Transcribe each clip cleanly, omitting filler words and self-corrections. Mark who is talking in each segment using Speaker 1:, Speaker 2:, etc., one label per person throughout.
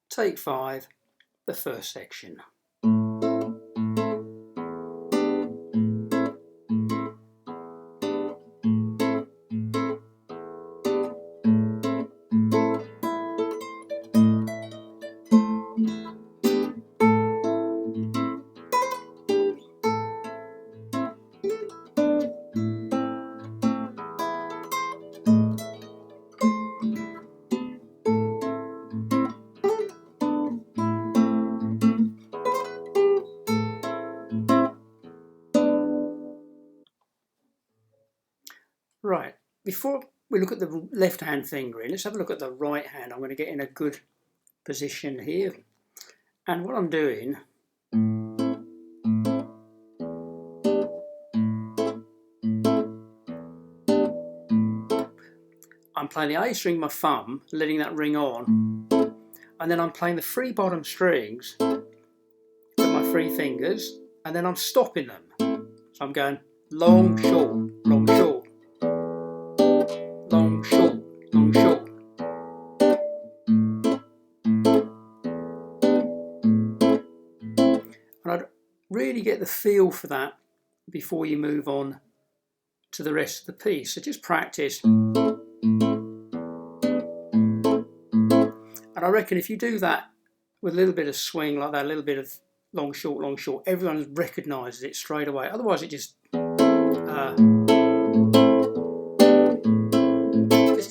Speaker 1: Take 5, the first section. Right, before we look at the left hand fingering, let's have a look at the right hand. I'm going to get in a good position here. And what I'm doing, I'm playing the A string with my thumb, letting that ring on, and then I'm playing the 3 bottom strings with my 3 fingers, and then I'm stopping them. So I'm going long, short, long, short, long, short, long, short. And I'd really get the feel for that before you move on to the rest of the piece. So just practice. And I reckon if you do that with a little bit of swing like that, a little bit of long, short, everyone recognises it straight away. Otherwise it just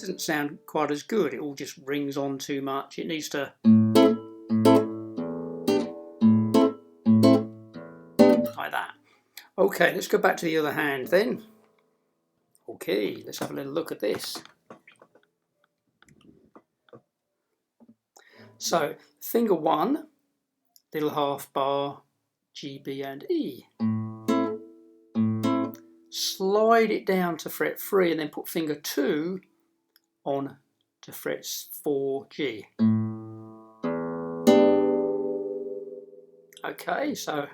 Speaker 1: doesn't sound quite as good. It all just rings on too much. It needs to like that. Okay, let's go back to the other hand then. Okay, let's have a little look at this. So, finger 1, little half bar, G, B and E. Slide it down to fret 3 and then put finger 2 on to fret 4, G. Okay, so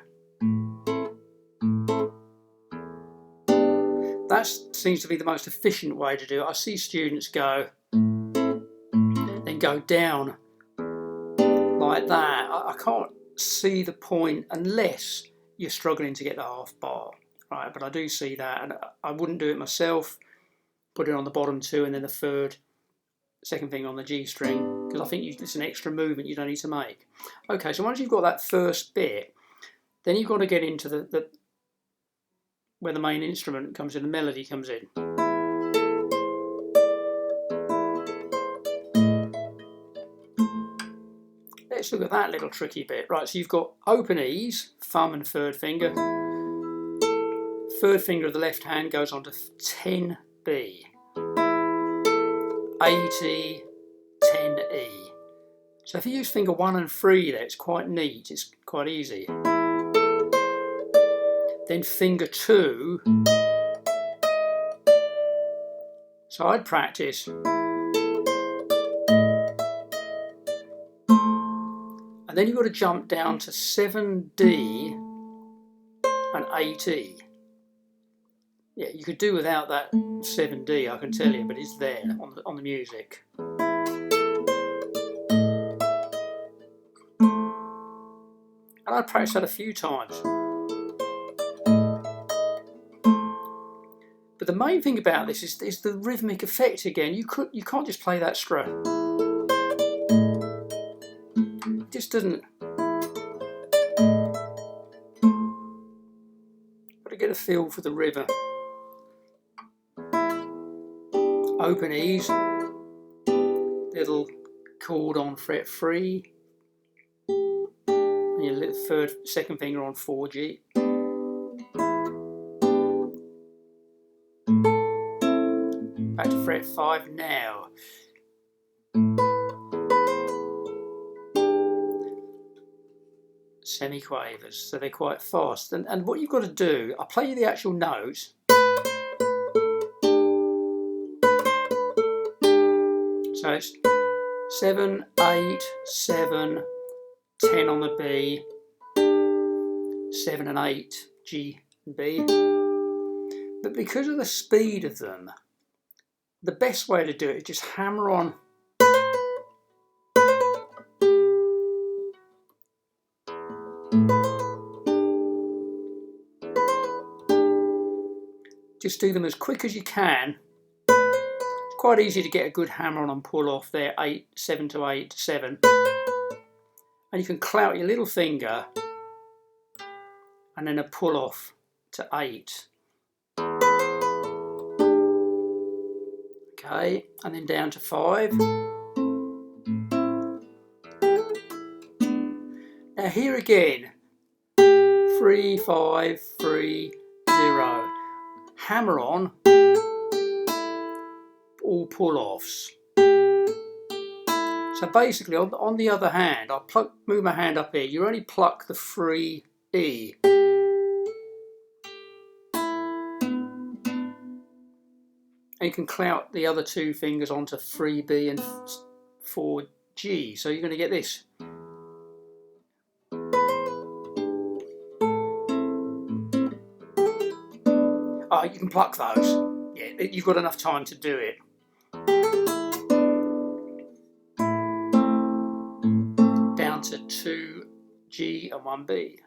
Speaker 1: that seems to be the most efficient way to do it. I see students go, then go down like that. I can't see the point unless you're struggling to get the half bar, right? But I do see that, and I wouldn't do it myself. Put it on the bottom 2 and then the second finger on the G string, because I think it's an extra movement you don't need to make. Okay, so once you've got that first bit, then you've got to get into the where the main instrument comes in, the melody comes in. Let's look at that little tricky bit. Right, so you've got open E's, thumb and 3rd finger. 3rd finger of the left hand goes on to 10B. 80, 10E. So if you use finger 1 and 3 there, it's quite neat, it's quite easy. Then finger 2. So I'd practice. And then you've got to jump down to 7D and 8E. Yeah, you could do without that 7D, I can tell you, but it's there on the music. And I practiced that a few times. But the main thing about this is the rhythmic effect again. You can't just play that straight. It just doesn't. Got to get a feel for the rhythm. Open E's, little chord on fret 3, and your little second finger on 4G. Back to fret 5 now. Semiquavers, so they're quite fast. And what you've got to do, I'll play you the actual notes. So it's 7, 8, 7, 10 on the B, 7 and 8, G and B. But because of the speed of them, the best way to do it is just hammer on just do them as quick as you can. It's quite easy to get a good hammer on and pull off there, 8, 7 to 8 to 7. And you can clout your little finger and then a pull off to 8. Okay, and then down to 5. Now here again, 3, 5, 3, 0. Hammer on, all pull-offs. So basically, on the other hand, I'll move my hand up here, you only pluck the free E. And you can clout the other 2 fingers onto 3B and 4G. So you're going to get this. Oh, you can pluck those. Yeah, you've got enough time to do it. Down to 2G and 1B.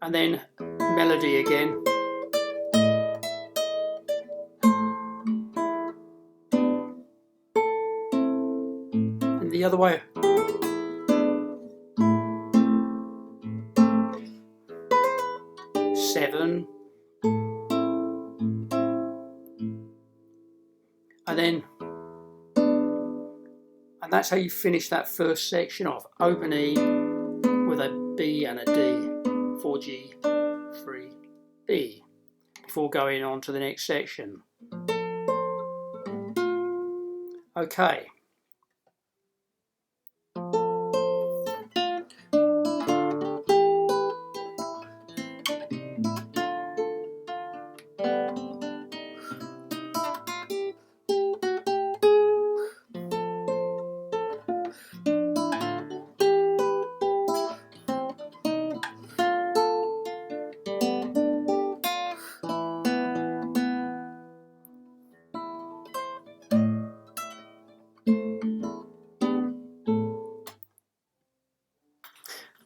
Speaker 1: And then melody again. And the other way. Seven. And that's how you finish that first section off. Open E with a B and a D. 4G, 3B. Before going on to the next section. Okay.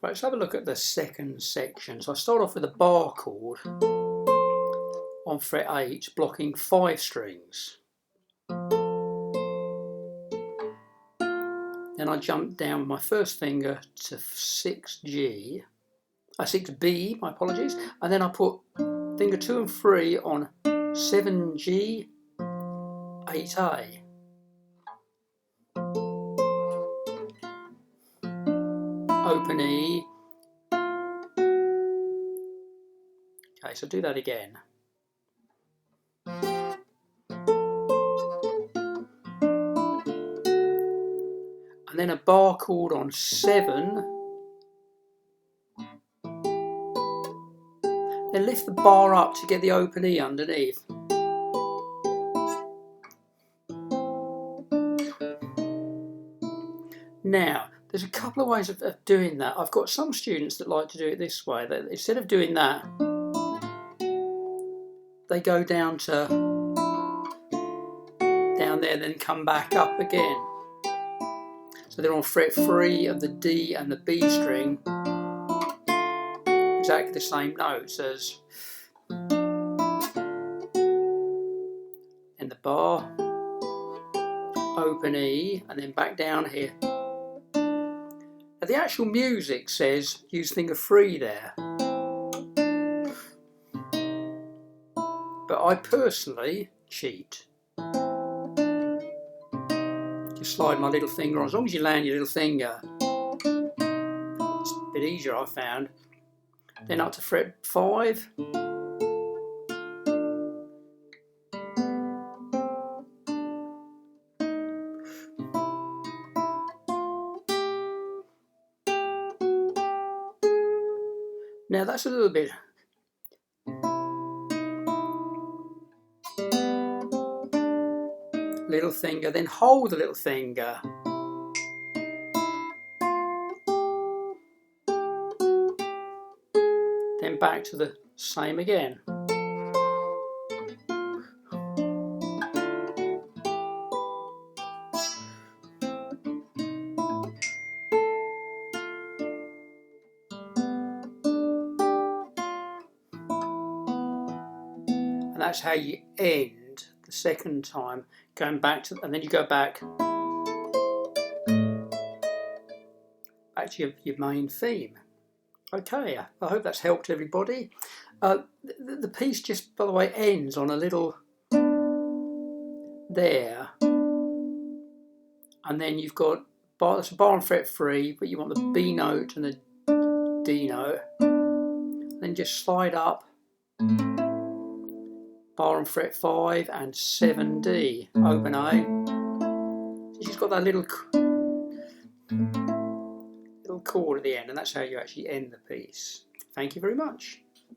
Speaker 1: Right, let's have a look at the second section. So I start off with a bar chord on fret 8, blocking 5 strings. Then I jump down with my first finger to 6G, 6B, my apologies, and then I put finger 2 and 3 on 7G, 8A. Open E. Okay, so do that again. And then a bar chord on 7. Then lift the bar up to get the open E underneath. Now, there's a couple of ways of doing that. I've got some students that like to do it this way. That instead of doing that, they go down there, then come back up again. So they're on fret 3 of the D and the B string, exactly the same notes as in the bar, open E, and then back down here. Now the actual music says use finger 3 there, but I personally cheat. Just slide my little finger on, as long as you land your little finger. It's a bit easier, I found. Then up to fret 5. Now that's a little bit. Little finger, then hold the little finger. Then back to the same again. that's how you end the second time, going back to, and then you go back to your main theme. Okay, I hope that's helped everybody. The piece just, by the way, ends on a little there, and then you've got it's a bar and fret 3, but you want the B note and the D note. Then just slide up, bar and fret 5 and 7D, open A. So you've got that little chord at the end, and that's how you actually end the piece. Thank you very much.